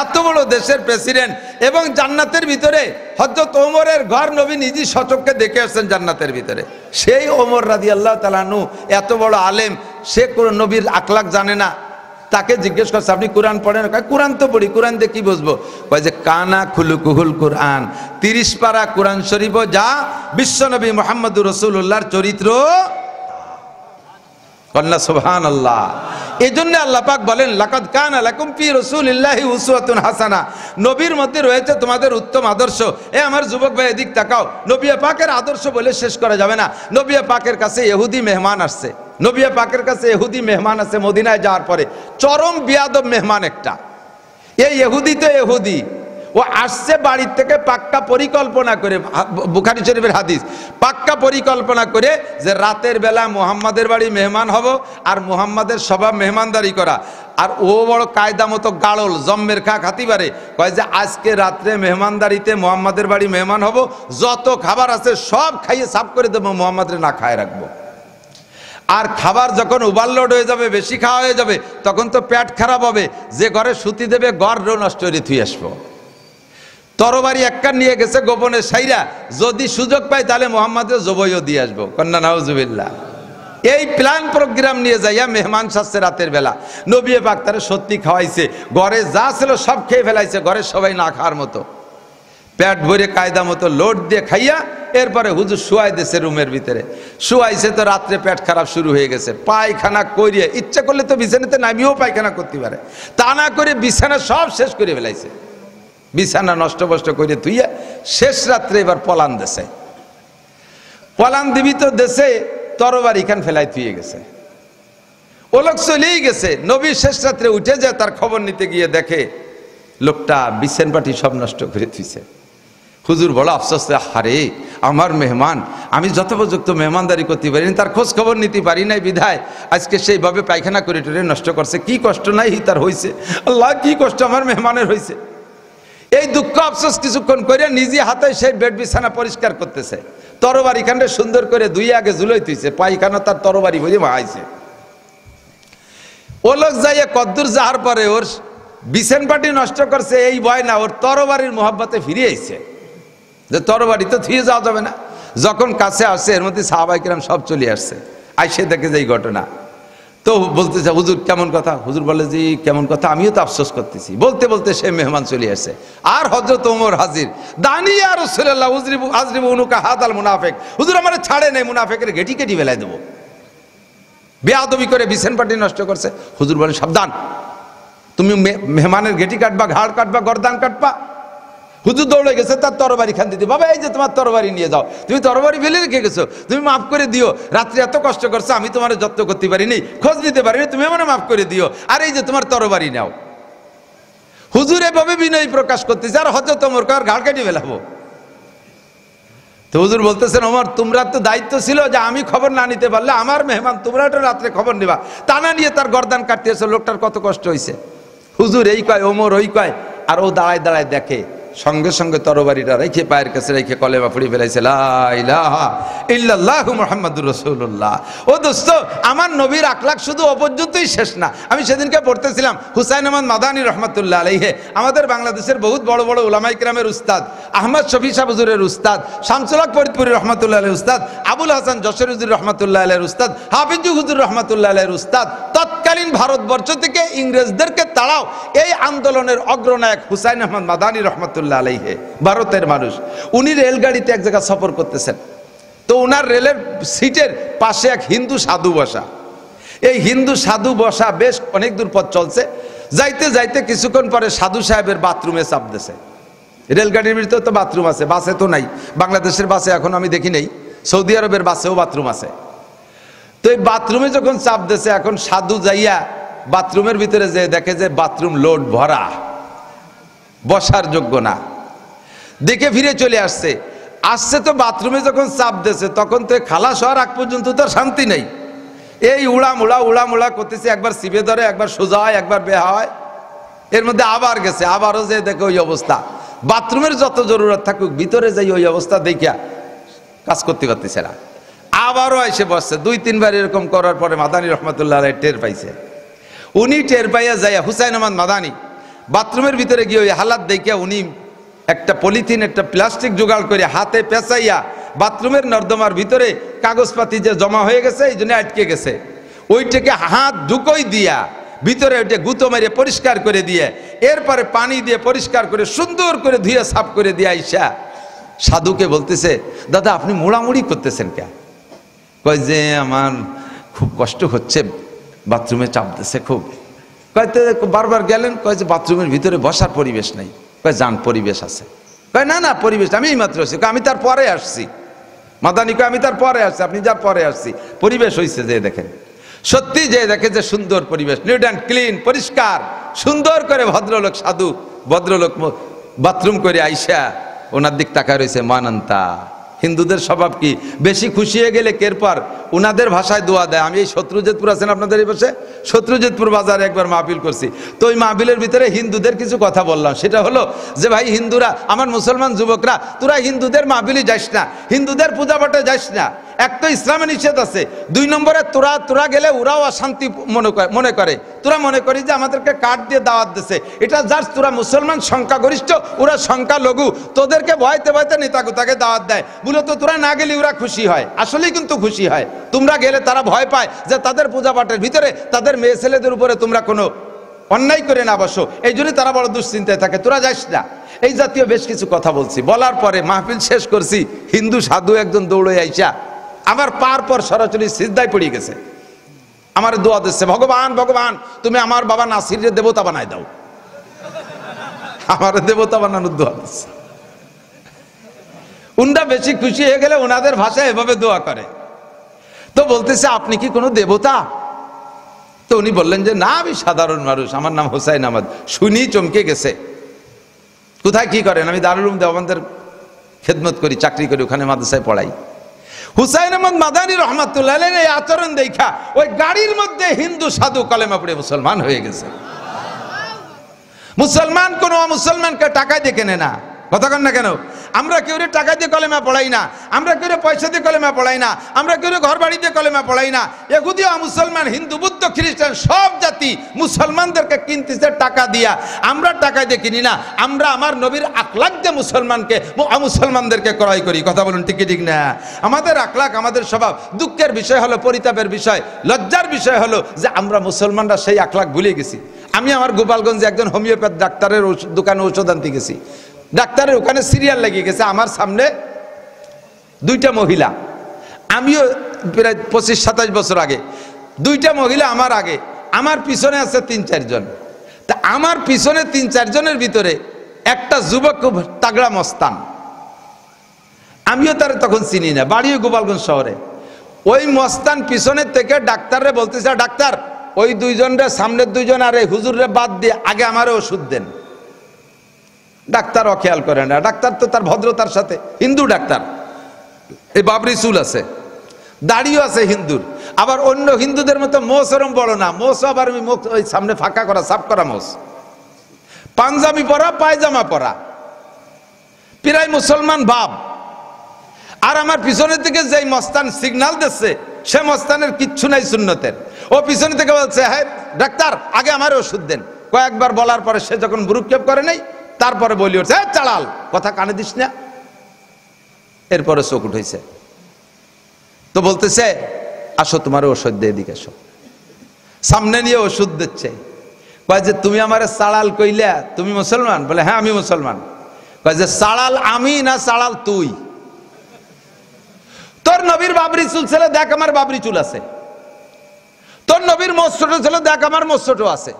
এত বড় দেশের প্রেসিডেন্ট, এবং জান্নাতের ভিতরে হযরত ওমরের ঘর নবী নিজে সচক্ষে দেখে আসছেন জান্নাতের ভিতরে। সেই ওমর রাদিয়াল্লাহু তাআলা আনহু এত বড় আলেম, সে কোন নবীর আখলাক জানে না। তাকে জিজ্ঞেস করছে, আপনি কোরআন পড়েন? কোরআন তো পড়ি, কোরআন দিয়ে কি বুঝবো? কয় যে কানা খুলুকুহুল কোরআন, 30 পারা কোরআন শরীফ যা বিশ্বনবী মুহাম্মদুর রাসূলুল্লাহর চরিত্র। কন্যা সুবহানাল্লাহ। এজন্য আল্লাহ পাক বলেন, লাকাদ কানা লাকুম ফি রাসূলিল্লাহি উসওয়াতুন হাসানা, নবীর মধ্যে রয়েছে তোমাদের উত্তম আদর্শ। এ আমার যুবক ভাই এদিক তাকাও, নবী পাকের আদর্শ বলে শেষ করা যাবে না। নবী পাকের কাছে ইহুদি মেহমান আসছে, নবী পাকের কাছে ইহুদি মেহমান আছে মদিনায় যাওয়ার পরে, চরম বিয়াদব মেহমান একটা। এই ইহুদি তো ইহুদি, ও আসছে বাড়ির থেকে পাক্কা পরিকল্পনা করে, বুখারী শরীফের হাদিস, পাক্কা পরিকল্পনা করে যে রাতের বেলা মুহাম্মাদের বাড়ি মেহমান হব, আর মুহাম্মাদের স্বভাব মেহমানদারি করা। আর ও বড় কায়দা মতো গাড়ল, জম্মের খা খাতিবারে, কয় যে আজকে রাত্রে মেহমানদারিতে মুহাম্মাদের বাড়ি মেহমান হব, যত খাবার আছে সব খাইয়ে সাফ করে দেবো, মুহাম্মাদের না খায় রাখবো। আর খাবার যখন ওভারলোড হয়ে যাবে, বেশি খাওয়া হয়ে যাবে, তখন তো পেট খারাপ হবে, যে ঘরে সুতি দেবে ঘর নষ্ট করে থুই আসবো। তরবারি একটা নিয়ে গেছে গোপনে সাইরা, যদি সুযোগ পাই তাহলে মুহাম্মাদের জবইও দিয়ে আসবো, কন্যা নাউজুবিল্লাহ। এই প্ল্যান প্রোগ্রাম নিয়ে যাইয়া মেহমান সাজছে রাতের বেলা। নবী পাক তারে সত্যি খাওয়াইছে, ঘরে যা ছিল সব খেয়ে ফেলাইছে, ঘরের সবাই না খাওয়ার মতো, পেট ভরে কায়দা মতো লোড দিয়ে খাইয়া এরপরে হুজুর শুয়াই দিয়েছে রুমের ভিতরে। শুয়াইছে তো রাত্রে পেট খারাপ শুরু হয়ে গেছে, পায়খানা করিয়ে, ইচ্ছা করলে তো বিছানাতে নামিয়েও পায়খানা করতে পারে, তা না করে বিছানা সব শেষ করে ফেলাইছে, বিছানা নষ্ট বষ্ট করে তুইয়া শেষ রাত্রে এবার পলান দেশে, পলান দিবি তো দেশে তরবারি খান ফেলাই থুয়ে গেছে। ও লোক চলেই গেছে। নবী শেষ রাত্রে উঠে যায়, তার খবর নিতে গিয়ে দেখে লোকটা বিছান পাটি সব নষ্ট করে থুইছে। হুজুর বড় আফসোস, হারে আমার মেহমান, আমি যথোপযুক্ত মেহমানদারি করতে পারিনি, তার খোঁজ খবর নিতে পারি নাই, বিধায় আজকে সেইভাবে পায়খানা করে টরে নষ্ট করছে। কি কষ্ট নাই তার হয়েছে, আল্লাহ কি কষ্ট আমার মেহমানের হয়েছে। এই দুঃখ আফসোস কিছুক্ষণ করে নিজে হাতে সেই বেড বিছানা পরিষ্কার করতেছে, তরবারি খানটা সুন্দর করে দুই আগে ঝুলাই তুইছে, পায়খানা তার তরবারি ভরে মাহাইছে। ও লোক যাইয়া কদ্দুর যাওয়ার পরে ওর বিছান পাটি নষ্ট করছে এই ভয় না, ওর তরবারির মোহাব্বতে ফিরে আইছে, যে তরবারি তো থুয়ে যাওয়া যাবে না। যখন কাছে আসছে এর মধ্যে সাহাবায়ে কেরাম সব চলে আসছে, আইসে দেখে যে এই ঘটনা। তো বলতেছে হুজুর কেমন কথা, হুজুর বলে যে কেমন কথা, আমিও তো আফসোস করতেছি। বলতে বলতে সে মেহমান চলে আসছে, আর হযরত ওমর হাজির। দানি ইয়া রাসূলুল্লাহ আজরিবু উনুকা হাদাল মুনাফিক, হুজুর আমারে ছাড়ে নাই, মুনাফিকের গেটি কেটি ফেলাই দেবো, বেয়াদবি করে বিছান পাটি নষ্ট করছে। হুজুর বলে সাবধান, তুমি মেহমানের গেটি কাটবা, ঘাড় কাটবা, গর্দান কাটবা। হুজুর দৌড়ে গেছে তার তরবারি খান দিতে, বাবা এই যে তোমার তরবারি নিয়ে যাও, তুমি তরবারি ফেলে রেখে গেছো, তুমি মাফ করে দিও, রাত্রে এত কষ্ট করছো, আমি তোমার যত্ন করতে পারিনি, খোঁজ নিতে পারিনি, তুমি আমার মাফ করে দিও, আর এই যে তোমার তরবারি নাও। হুজুর এভাবে বিনয় প্রকাশ করতেছে, আর হযরত ওমর কার ঘাড় কেটে ফেলাবো। তো হুজুর বলতেছেন, ওমর তোমরা তো দায়িত্ব ছিল যে আমি খবর না নিতে পারলে আমার মেহমান, তোমরা একটা রাত্রে খবর নিবা, তা না নিয়ে তার গর্দান কাটতেছে, লোকটার কত কষ্ট হয়েছে। হুজুর এই কয়, ওমর ওই কয়, আর ও দাঁড়ায় দাঁড়ায় দেখে, সঙ্গে সঙ্গে তরবারিটা রেখে পায়ের কাছে রেখে কলেমা পড়ে ফেলাইছে, লা ইলাহা ইল্লাল্লাহু মুহাম্মাদুর রাসূলুল্লাহ। ও দোস্ত, আমার নবীর আখলাক শুধু ও পর্যন্তই শেষ না। আমি সেদিনকে পড়তেছিলাম হুসাইন আহমদ মাদানী রহমাতুল্লাহ আলাইহি, আমাদের বাংলাদেশের বহুত বড় বড় উলামায়ে কিরামের উস্তাদ, আহমদ শফি সাহেব হুজুরের উস্তাদ, শামসুল হক ফরিদপুরি রহমাতুল্লাহ আলাইহির উস্তাদ, আবুল হাসান যশোরী হুজুর রহমাতুল্লাহ আলাইহির উস্তাদ, হাফিজ হুজুর রহমাতুল্লাহ আলাইহির উস্তাদ। তৎকালীন ভারতবর্ষ থেকে ইংরেজদেরকে তাড়াও এই আন্দোলনের অগ্রনায়ক হুসাইন আহমদ মাদানী রহমাতুল্লাহ আলাইহি, ভারতের মানুষ। উনি রেলগাড়িতে এক জায়গায় সফর করতেছেন, তো ওনার রেলের সিটের পাশে এক হিন্দু সাধু বসা। এই হিন্দু সাধু বসা বেশ অনেক দূর পথ চলছে, যাইতে যাইতে কিছুক্ষণ পরে সাধু সাহেবের বাথরুমে চাপ দিয়েছে। রেলগাড়ির ভিতরে তো বাথরুম আছে, বাসে তো নাই, বাংলাদেশের বাসে এখন আমি দেখি নেই, সৌদি আরবের বাসেও বাথরুম আছে। তো এই বাথরুমে যখন চাপ দিয়েছে, এখন সাধু যাইয়া বাথরুমের ভিতরে যে দেখে যে বাথরুম লোড ভরা, বসার যোগ্য না, দেখে ফিরে চলে আসছে। তো বাথরুমে যখন চাপ দিয়েছে, তখন তো খালাস হওয়ার আগ পর্যন্ত তো শান্তি নেই, এই উড়ামুড়া করতেছে, একবার সিবে ধরে, একবার সোজা হয়, একবার বেহা হয়। এর মধ্যে আবার গেছে, আবারও যে দেখে ওই অবস্থা। বাথরুমের যত জরুরত থাকুক, ভিতরে যাই ওই অবস্থা দেখিয়া কাজ করতে পারতেছে না। আবারও এসে বসছে, 2-3 বার এরকম করার পরে মাদানী রহমাতুল্লাহ আলাইহি টের পাইছে। উনি টের পাইয়া যাইয়া হুসাইন আহমদ মাদানী বাথরুমের ভিতরে গিয়ে ওই হালাত দেখিয়া উনি একটা পলিথিন, একটা প্লাস্টিক জোগাড় করে হাতে পেঁচাইয়া বাথরুমের নর্দমার ভিতরে কাগজপাতি যে জমা হয়ে গেছে, এই জন্য আটকে গেছে, ওইটাকে হাত ঢুকোই দিয়া ভিতরে ওইটা গুঁতো মেরে পরিষ্কার করে দিয়ে, এরপরে পানি দিয়ে পরিষ্কার করে সুন্দর করে ধুয়ে সাফ করে দিয়ে আইসা সাধুকে বলতেছে, দাদা আপনি মোড়ামুড়ি করতেছেন কে? কয় যে আমার খুব কষ্ট হচ্ছে, বাথরুমে চাপ দিচ্ছে খুব। কয়তে বারবার গেলেন, কয় যে বাথরুমের ভিতরে বসার পরিবেশ নাই। কয় যান, পরিবেশ আছে। কয় না পরিবেশ আমি মাত্র আসছি, আমি তার পরে আসছি। মাদানী কয় আমি তার পরে আসছি, আপনি যার পরে আসছি, পরিবেশ হয়েছে যে দেখেন। সত্যি যে দেখে যে সুন্দর পরিবেশ, নিট অ্যান্ড ক্লিন, পরিষ্কার সুন্দর করে ভদ্রলোক, সাধু ভদ্রলোক বাথরুম করে আইসা ওনার দিক তাকায় রয়েছে মানান্তা। হিন্দুদের স্বভাব কি, বেশি খুশি হয়ে গেলে এরপর ওনাদের ভাষায় দোয়া দেয়। আমি এই শত্রুজিৎপুর আছেন আপনাদের এই পাশে, শত্রুজিৎপুর বাজারে একবার মাহফিল করছি, তো ওই মাহফিলের ভিতরে হিন্দুদের কিছু কথা বললাম। সেটা হলো যে ভাই হিন্দুরা, আমার মুসলমান যুবকরা, তোরা হিন্দুদের মাহফিলে যাস না, হিন্দুদের পূজা পাঠে যাস না। এক তো ইসলামে নিষেধ আছে, 2 নম্বরে তোরা গেলে ওরাও অশান্তি মনে করে, তোরা মনে করি যে আমাদেরকে কাঠ দিয়ে দাওয়াত দিছে। এটা জাস্ট তোরা মুসলমান সংখ্যাগরিষ্ঠ, ওরা সংখ্যালঘু, তোদেরকে ভয়তে ভয়তে নেতাগুতাকে দাওয়াত দেয়, মূলত তোরা না গেলে ওরা খুশি হয়, আসলেই কিন্তু খুশি হয়। তোমরা গেলে তারা ভয় পায় যে তাদের পূজা পাঠের ভিতরে তাদের মেয়ে ছেলেদের উপরে তোমরা কোনো অন্যায় করে না বসো, এই জন্যই তারা বড় দুশ্চিন্তায় থাকে, তোরা যাস না। এই জাতীয় বেশ কিছু কথা বলছি। বলার পরে মাহফিল শেষ করছি, হিন্দু সাধু একজন দৌড়ে আইসা আমার পার পর সরাসরি সিজদায় পড়ে গেছে, আমার দোয়া দিচ্ছে, ভগবান ভগবান তুমি আমার বাবা নাসিরের দেবতা বানাই দাও। আমার দেবতা বানানোর দোয়া দিচ্ছে। উনরা বেশি খুশি হয়ে গেলে ওনাদের ভাষায় এভাবে দোয়া করে। তো বলতেছে আপনি কি কোনো দেবতা? তো উনি বললেন যে না, আমি সাধারণ মানুষ, আমার নাম হোসাইন আহমদ। শুনি চমকে গেছে। কোথায় কি করেন? আমি দারুল উলুম দেওবন্দের খেদমত করি, চাকরি করি, ওখানে মাদ্রাসায় পড়াই। হুসাইন আহমদ মাদানী রহমাতুল্লাহ আলাইহির এই আচরণ দেখা ওই গাড়ির মধ্যে হিন্দু সাধু কলেমা পড়ে মুসলমান হয়ে গেছে। মুসলমান কোন মুসলমানকে টাকা দিয়ে কেনে না, কথা কন না কেন? আমরা কেউ টাকা দিয়ে কলেমা পড়াই না, আমরা কেউ পয়সা দিয়ে কলেমা পড়াই না, আমরা কেউ ঘর বাড়ি দিয়ে কলেমা পড়াই না। ইহুদি মুসলমান, হিন্দু, বৌদ্ধ, খ্রিস্টান সব জাতি মুসলমানদেরকে কিনতেছে টাকা দিয়া। আমরা টাকা দিয়ে কিনি না, আমরা আমার নবীর আখলাক দিয়ে মুসলমানদেরকে ক্রয় করি। কথা বলুন ঠিক ঠিক না? আমাদের আখলাক, আমাদের স্বভাব। দুঃখের বিষয় হলো, পরিতাপের বিষয়, লজ্জার বিষয় হলো যে আমরা মুসলমানরা সেই আখলাক ভুলে গেছি। আমি আমার গোপালগঞ্জে একজন হোমিওপ্যাথ ডাক্তারের দোকানে ঔষধ আনতে গেছি। ডাক্তারের ওখানে সিরিয়াল লেগে গেছে, আমার সামনে 2টা মহিলা, আমিও প্রায় 25-27 বছর আগে, 2টা মহিলা আমার আগে, আমার পিছনে আছে 3-4 জন। তা আমার পিছনে 3-4 জনের ভিতরে একটা যুবক খুব তাগড়া মস্তান, আমিও তার তখন চিনি না, বাড়িও গোপালগঞ্জ শহরে। ওই মস্তান পিছনের থেকে ডাক্তাররে বলতেছে, ডাক্তার ওই 2 জনের সামনের 2 জন আর এই হুজুররে বাদ দিয়ে আগে আমারে ওষুধ দেন। ডাক্তার অখেয়াল করে না, ডাক্তার তো তার ভদ্রতার সাথে, হিন্দু ডাক্তার, এই বাবরি চুল আছে, দাড়িও আছে হিন্দুর, আবার অন্য হিন্দুদের মতো মোষ ওরম বড় না, মোষ আবার ওই সামনে ফাঁকা করা, সাফ করা মোষ, পাঞ্জাবি পরা, পায়জামা পরা, প্রায় মুসলমান ভাব। আর আমার পিছনের থেকে যেই মস্তান সিগন্যাল দিচ্ছে, সে মস্তানের কিচ্ছু নাই সুন্নতের। ও পিছনে থেকে বলছে, হ্যাঁ ডাক্তার আগে আমার ওষুধ দেন। কয়েকবার বলার পরে সে যখন ভ্রুক্ষেপ করে নাই, তারপরে বলি উঠছে, হ্যাঁ চালাল, কথা কানে দিস না। এরপরে চোখ উঠেছে, তো বলতেছে আসো তোমার ওষুধ দিয়ে, এদিকে এসো। সামনে নিয়ে ওষুধ দিচ্ছে, কয় যে তুমি আমারে চালাল কইলা, তুমি মুসলমান? বলে হ্যাঁ আমি মুসলমান। কয় যে চালাল আমি না চালাল তুই? তোর নবীর বাবরি চুল ছিল, দেখ আমার বাবরি চুল আছে। তোর নবীর মোচ ছোট ছিল, দেখ আমার মোচ ছোট আছে।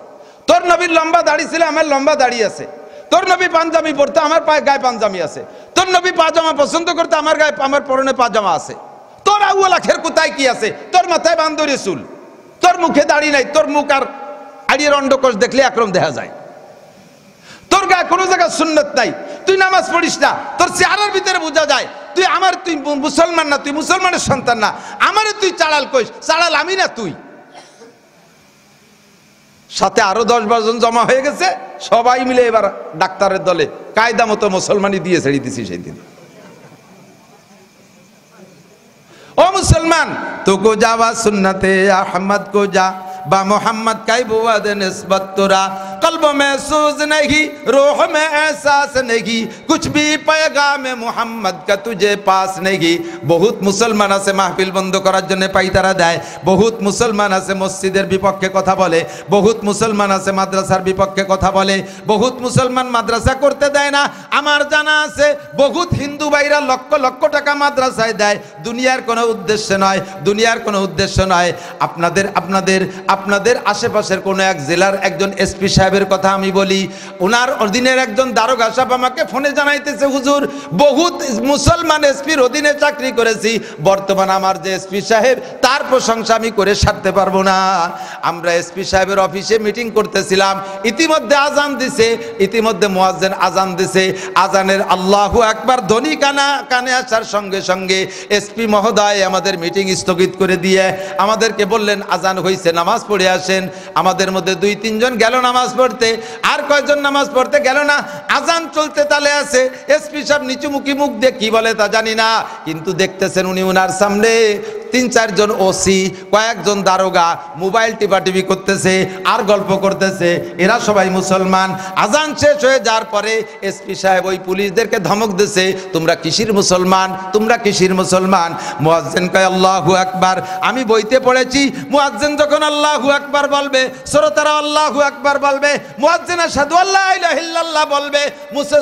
তোর নবীর লম্বা দাড়ি ছিল, আমার লম্বা দাড়ি আছে। তোর নবী পাঞ্জাবি পরতে, আমার গায়ে পাঞ্জাবি আছে। তোর নবী পাজামা পছন্দ করতে, আমার গায়ে, আমার পরনে পাজামা আছে। তোর আউয়াল আখের কোথায় কি আছে? তোর মাথায় বান্দরি চুল, তোর মুখে দাড়ি নাই, তোর মুখ আর আড়ির অন্ডকোষ দেখলে একরকম দেখা যায়। তোর গায়ে কোনো জায়গায় সুন্নত নাই, তুই নামাজ পড়িস না, তোর চেহারার ভিতরে বোঝা যায় তুই তুই মুসলমান না, তুই মুসলমানের সন্তান না। আমারে তুই চালাল কইস, চালাল আমি না তুই। সাথে আরো 10-12 জন জমা হয়ে গেছে, সবাই মিলে এবার ডাক্তারের দলে কায়দা মতো মুসলমানি দিয়ে ছেড়ে দিছি সেই দিন। ও মুসলমান, তোকো যাওয়া সুন্নতে আহমদ কো যা बा मोहम्मद का बुआद निस्बत तुरा कल्ब में सूज नहीं रूह में एहसास नहीं कुछ भी पैगाम मोहम्मद का तुझे पास नहीं। बहुत मुसलमान আছে মাহফিল বন্ধ করার জন্য পাইতারা দেয়, বহুত মুসলমান আছে মসজিদের বিপক্ষে কথা বলে, বহুত মুসলমান আছে মাদ্রাসার বিপক্ষে কথা বলে, বহুত মুসলমান মাদ্রাসা করতে দেয় না। আমার জানা আছে বহুত হিন্দু ভাইরা লক্ষ লক্ষ টাকা মাদ্রাসায় দেয়, দুনিয়ার কোনো উদ্দেশ্য নয়, দুনিয়ার কোনো উদ্দেশ্য নয়। আপনাদের আশেপাশের কোনো এক জেলার একজন এসপি সাহেব সাহেবের কথা আমি বলি, ওনার অধীনের একজন দারোগা সাহেব আমাকে ফোনে জানাইতেছে, হুজুর বহুত মুসলমান এসপির অধীনে চাকরি করেছি, বর্তমান আমার যে এসপি সাহেব তার প্রশংসা আমি করে সারতে পারবো না। আমরা এসপি সাহেবের অফিসে মিটিং করতেছিলাম, ইতিমধ্যে আজান দিছে, ইতিমধ্যে মুয়াজ্জিন আজান দিছে। আজানের আল্লাহু আকবার ধ্বনি কানে আসার সঙ্গে সঙ্গে এসপি মহোদয় আমাদের মিটিং স্থগিত করে দিয়ে আমাদেরকে বললেন, আজান হয়েছে, নামাজ পড়ে আসেন। আমাদের মধ্যে 2-3 জন গেল নামাজ পড়তে, আর কয়জন নামাজ পড়তে গেল না। আজান চলতে তালে আছে, এসপি সাহেব নিচুমুখী মুখ দিয়ে কি বলে তা জানি না, কিন্তু দেখতেছেন উনি ওনার সামনে 3-4 জন ওসি, কয়েকজন দারোগা মোবাইল টিপাটিপি করতেছে আর গল্প করতেছে, এরা সবাই মুসলমান। আজান শেষ হয়ে যাওয়ার পরে এসপি সাহেব ওই পুলিশদেরকে ধমক দিছে, তোমরা কিসির মুসলমান, তোমরা কিসির মুসলমান। মুয়াজ্জিন কয় আল্লাহু আকবার। আমি বইতে পড়েছি, মুয়াজ্জিন যখন আল্লাহু আকবার বলবে, শ্রোতারা আল্লাহু আকবার বলবে, মুয়াজ্জিন আশহাদু আল্লা ইলাহা ইল্লাল্লাহ বলবে,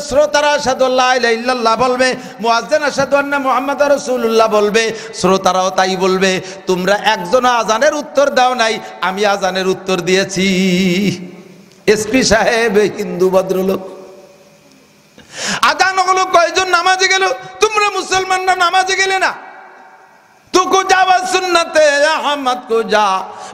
শ্রোতারা আশহাদু আল্লা ইলাহা ইল্লাল্লাহ বলবে, মুয়াজ্জিন আশহাদু আন্না মুহাম্মাদুর রাসূলুল্লাহ বলবে, শ্রোতারাও তাই বলবে। তোমরা একজন আজানের উত্তর দাও নাই, আমি আজানের উত্তর দিয়েছি। এসপি সাহেব হিন্দু ভদ্রলোক, আজান হলো, কয়জন নামাজে গেল, তোমরা মুসলমানরা নামাজে গেলে না। तुको जावा सुन्नते अहमद को जा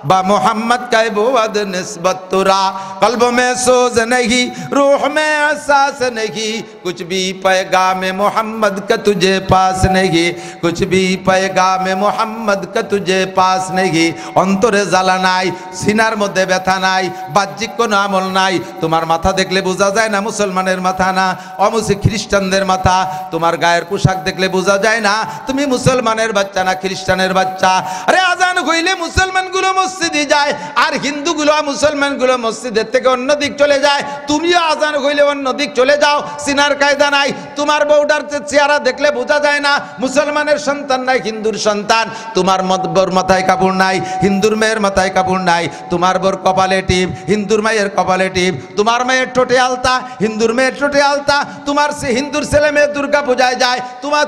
बा मोहम्मद का बोवद निस्बत तुरा कल्ब में सोज नहीं रूह में एहसास नहीं कुछ भी पैगाम मोहम्मद का तुझे पास नहीं कुछ भी पैगाम मोहम्मद का तुझे पास नहीं अंतरे জ্বালা নাই সিনার মধ্যে ব্যথা নাই বাহ্যিক কোনো আমল নাই তোমার মাথা দেখলে বোঝা যায় না মুসলমানের মাথা না অমুসলিম খ্রিস্টানদের মাথা তোমার গায়ের পোশাক দেখলে বোঝা যায় না তুমি মুসলমানের বাচ্চা না খ্রিস্টানের বাচ্চা আরে আজান হইলে মুসলমানগুলো মসজিদে যায় আর হিন্দুগুলো মুসলমানগুলো মসজিদের থেকে অন্য দিক চলে যায় তুমিও আজান হইলে অন্য দিক চলে যাও সিনার কায়দা নাই তোমার বউডার চেহারা দেখলে বোঝা যায় না মুসলমানের সন্তান নাই হিন্দুর সন্তান তোমার বউর মাথায় কাপড় নাই হিন্দুর মেয়ের মাথায় কাপড় নাই তোমার বউর কপালে টিপ হিন্দুর মায়ের কপালে টিপ তোমার মায়ের ঠোঁটে আলতা হিন্দুর মেয়ের ঠোঁটে আলতা তোমার হিন্দুর ছেলে মেয়ে দুর্গা পূজায় যায়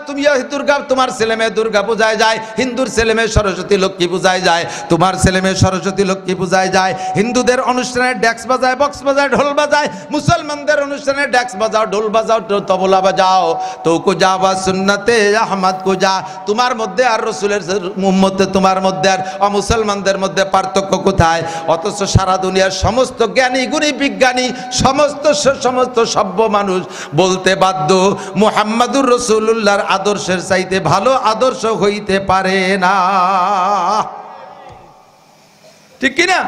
তুমিও দুর্গা তোমার ছেলে মেয়ে দুর্গা পূজায় যায় হিন্দুর ছেলে মেয়ে সরস্বতী লক্ষ্মী পূজায় যায় তোমার ছেলে মেয়ে সরস্বতী লক্ষ্মী পূজায় যায় হিন্দুদের অনুষ্ঠানে ড্যাক্স বাজায় বক্স বাজায় ঢোল বাজায় মুসলমানদের অনুষ্ঠানে ড্যাক্স বাজাও ঢোল বাজাও তবলা বাজাও তো কো যাওয়া সুন্নতে আহমদ কো যা তোমার মধ্যে আর রাসূলের উম্মতে তোমার মধ্যে আর মুসলমানদের মধ্যে পার্থক্য কোথায় অথচ সারা দুনিয়ার সমস্ত জ্ঞানী গুণী বিজ্ঞানী সমস্ত সভ্য মানুষ বলতে বাধ্য মুহাম্মাদুর রাসূলুল্লাহর আদর্শের চাইতে ভালো আদর্শ হইতে পারে না ঠিক কি না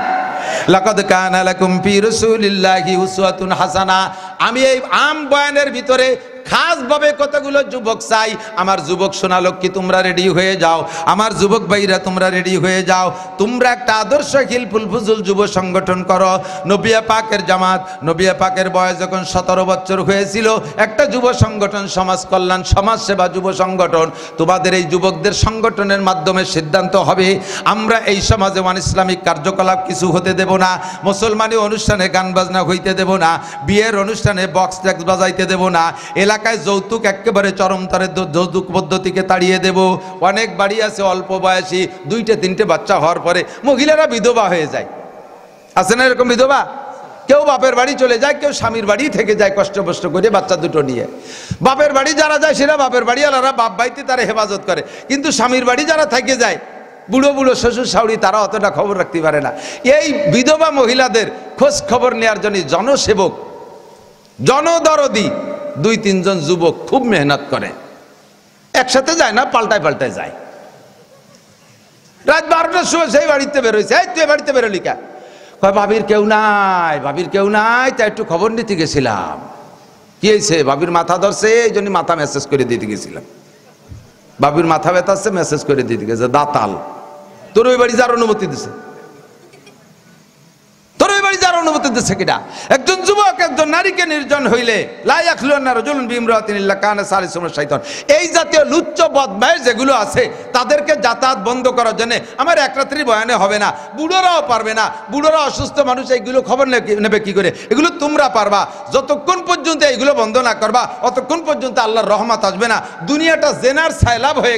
লাকাদ কানা লাকুম ফি রাসূলিল্লাহি উসওয়াতুন হাসানা আমি এই আম বয়ানের ভিতরে খাস ভাবে কতগুলো যুবক চাই আমার যুবক সোনালক্ষ্মী তোমরা রেডি হয়ে যাও আমার যুবক ভাইরা তোমরা রেডি হয়ে যাও তোমরা একটা আদর্শশীল ফুলফুজুল যুব সংগঠন করো নবিয়া পাকের জামাত নবিয়া পাকের বয়স যখন 17 বছর হয়েছিল একটা যুব সংগঠন সমাজ কল্যাণ সমাজ সেবা যুব সংগঠন তোমাদের এই যুবকদের সংগঠনের মাধ্যমে সিদ্ধান্ত হবে আমরা এই সমাজে ওয়ান ইসলামিক কার্যকলাপ কিছু হতে দেব না মুসলমানি অনুষ্ঠানে গান বাজনা হইতে দেব না বিয়ের অনুষ্ঠানে বক্স ট্যাক্স বাজাইতে দেব না এলাকায় যৌতুক একেবারে চরমতরে যৌতুক পদ্ধতিকে তাড়িয়ে দেব অনেক বাড়ি আছে অল্প বয়সী 2-3টে বাচ্চা হওয়ার পরে মহিলারা বিধবা হয়ে যায় আছে না এরকম বিধবা কেউ বাপের বাড়ি চলে যায় কেউ স্বামীর বাড়ি থেকে যায় কষ্ট করে বাচ্চা দুটো নিয়ে বাপের বাড়ি যারা যায় সেটা বাপের বাড়ি আলারা বাপ ভাইতে তারা হেফাজত করে কিন্তু স্বামীর বাড়ি যারা থেকে যায় বুড়ো বুড়ো শ্বশুর শাশুড়ি তারা অতটা খবর রাখতে পারে না এই বিধবা মহিলাদের খোঁজ খবর নেওয়ার জন্য জনসেবক জনদরদি 2-3 জন যুবক খুব মেহনত করে একসাথে যায় না পাল্টায় যায় রাত 12টার সময় সেই বাড়িতে বেরোইছে এই তুই বাড়িতে বেরোলি কে কয় ভাবির কেউ নাই তাই একটু খবর নিতে গেছিলাম কি হয়েছে ভাবির মাথা ধরছে এই জন্য মাথা মেসেজ করে দিতে গেছিলাম ভাবির মাথা ব্যথাচ্ছে মেসেজ করে দিতে গেছে দাতাল তোর ওই বাড়ি যার অনুমতি দিছে যার অনুমতি দিচ্ছে কিনা একজন যুবক একজন নারীকে নির্জন হইলে লা ইয়াখলুনা রাজুলুন বিইমরাতিন ইল্লা কানা সালিসুহুমা শাইতান এই জাতীয় লুচ্চ বদমাইশ যেগুলো আছে তাদেরকে যাতায়াত বন্ধ করার জন্য আমার এক রাত্রি বয়ানে হবে না বুড়োরাও পারবে না বুড়োরা অসুস্থ মানুষ এইগুলো খবর নেবে কি করে এগুলো তোমরা পারবা যতক্ষণ পর্যন্ত এইগুলো বন্ধ না করবা অতক্ষণ পর্যন্ত আল্লাহর রহমত আসবে না দুনিয়াটা জেনার সাইলাব হয়ে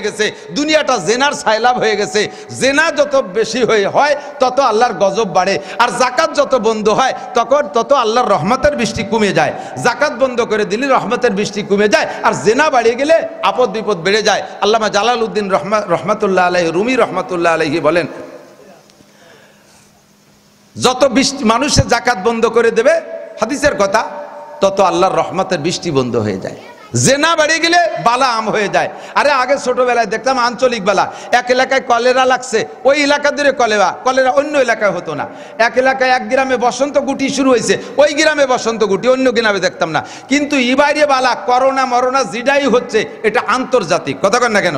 গেছে জেনা যত বেশি হয় তত আল্লাহর গজব বাড়ে আর যাকাত যত বন্ধ হয় তখন তত আল্লাহর রহমতের বৃষ্টি কমে যায়। জাকাত বন্ধ করে দিলে রহমতের বৃষ্টি কমে যায়, আর জেনা বাড়িয়ে গেলে আপদ বিপদ বেড়ে যায়। আল্লামা জালালউদ্দিন রহমাতুল্লাহ আলাইহি, রুমি রহমাতুল্লাহ আলাইহি বলেন, যত মানুষের জাকাত বন্ধ করে দেবে, হাদিসের কথা, তত আল্লাহর রহমতের বৃষ্টি বন্ধ হয়ে যায়। জেনা বেড়ে গেলে বালা আম হয়ে যায়। আরে আগে ছোটবেলায় দেখতাম আঞ্চলিক বালা, এক এলাকায় কলেরা লাগছে, ওই এলাকা ধরে কলেরা অন্য এলাকায় হতো না। এক এলাকায় এক গ্রামে বসন্ত গুটি শুরু হয়েছে, ওই গ্রামে বসন্ত গুটি, অন্য গ্রামে দেখতাম না। কিন্তু ইবাইরে বালা করোনা মরোনা জিডাই হচ্ছে, এটা আন্তর্জাতিক। কথা কন না কেন?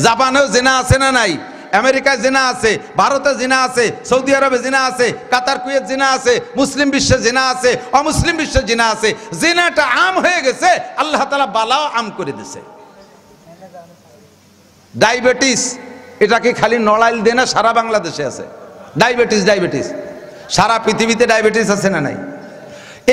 জাপানেও জেনা আছে না নাই? আমেরিকায় জিনা আছে, ভারতে জিনা আছে, সৌদি আরবে জিনা আছে, কাতার কুয়েত জিনা আছে, মুসলিম বিশ্বে জিনা আছে, অমুসলিম বিশ্বে জিনা আছে। জিনাটা আম হয়ে গেছে, আল্লাহ তাআলা বালাও আম করে দিয়েছে। ডায়াবেটিস, এটা কি খালি নড়াইল দেয় না, সারা বাংলাদেশে আছে ডায়াবেটিস। সারা পৃথিবীতে ডায়াবেটিস আছে না নাই?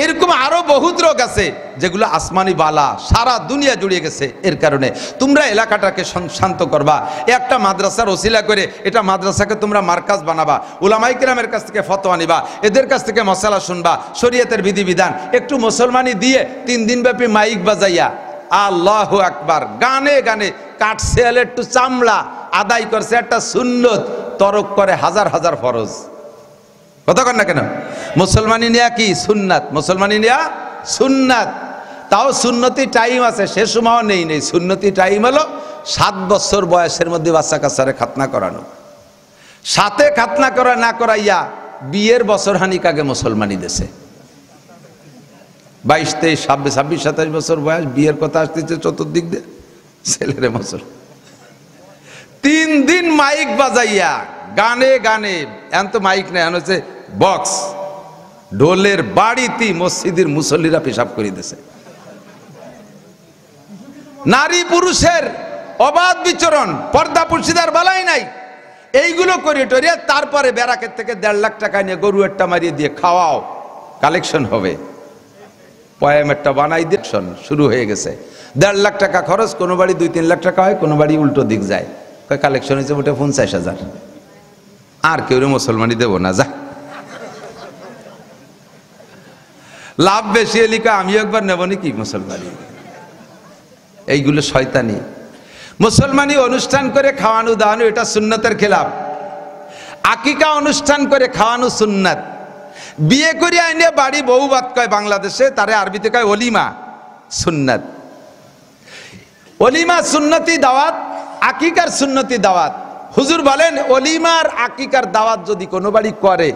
এরকম আরো বহুত রোগ আছে যেগুলো আসমানি বালা, সারা দুনিয়া জুড়িয়ে গেছে। এর কারণে তোমরা এলাকাটাকে শান্ত করবা, একটা মাদ্রাসার ওসিলা করে এটা মাদ্রাসাকে তোমরা মার্কাজ বানাবা, উলামায়ে কেরামের কাছ থেকে ফতোয়া নিবা, এদের কাছ থেকে মশালা শুনবা, শরীয়তের বিধিবিধান একটু মুসলমানি দিয়ে 3 দিন ব্যাপী মাইক বাজাইয়া আল্লাহু আকবার, গানে গানে কাটছে একটু চামড়া, আদায় করছে একটা সুন্নত, তরক করে হাজার হাজার ফরজ। কথা কন না কেন? মুসলমানি নিয়া কি সুন্নাত, মুসলমানি নিয়া সুন্নাত। তাও সুন্নতি টাইম আছে, সে সময় নেই। সুন্নতি টাইম হলো 7 বছর বয়সের মধ্যে বাচ্চা কাচ্চারে খাতনা করানো। সাথে খাতনা করা না করাইয়া বিয়ের বছর হানিক আগে মুসলমানি দেশে 22, 23, 26, 27 বছর বয়স, বিয়ের কথা আসতেছে চতুর্দিক দিয়ে, ছেলেরে মুসল 3 দিন মাইক বাজাইয়া গানে গানে, এখন তো মাইক নেই, এখন হচ্ছে বক্স, ঢোলের বাড়িতে মসজিদের মুসল্লিরা পেশাব করে দিয়েছে। নারী পুরুষের অবাধ বিচরণ, পর্দা পুরুষিদার বালাই নাই। এইগুলো করে টরিয়া তারপরে ব্যারাকের থেকে 1.5 লাখ টাকা নিয়ে গরু একটা মারিয়ে দিয়ে খাওয়াও, কালেকশন হবে, পয়াম একটা বানাই দিয়ে শুরু হয়ে গেছে। 1.5 লাখ টাকা খরচ, কোনো বাড়ি 2-3 লাখ টাকা হয়, কোনো বাড়ি উল্টো দিক যায়। কালেকশন হয়েছে ওটা 50,000। আর কেউ মুসলমানি দেব না, যা লাভ বেশি এলিকা আমি একবার নেব নাকি মুসলমানি। এইগুলো শয়তানি। মুসলমানি অনুষ্ঠান করে খাওয়ানো দাওয়ানো এটা সুন্নতের খেলাফ। আকিকা অনুষ্ঠান করে খাওয়ানো সুন্নাত। বিয়ে করে আইনে বাড়ি বউ ভাত কয় বাংলাদেশে, তারে আরবিতে কয় অলিমা, সুন্নাত। অলিমা সুন্নতি দাওয়াত, আকিকার সুন্নতি দাওয়াত। হুজুর বলেন অলিমার আকিকার দাওয়াত যদি কোনো বাড়ি করে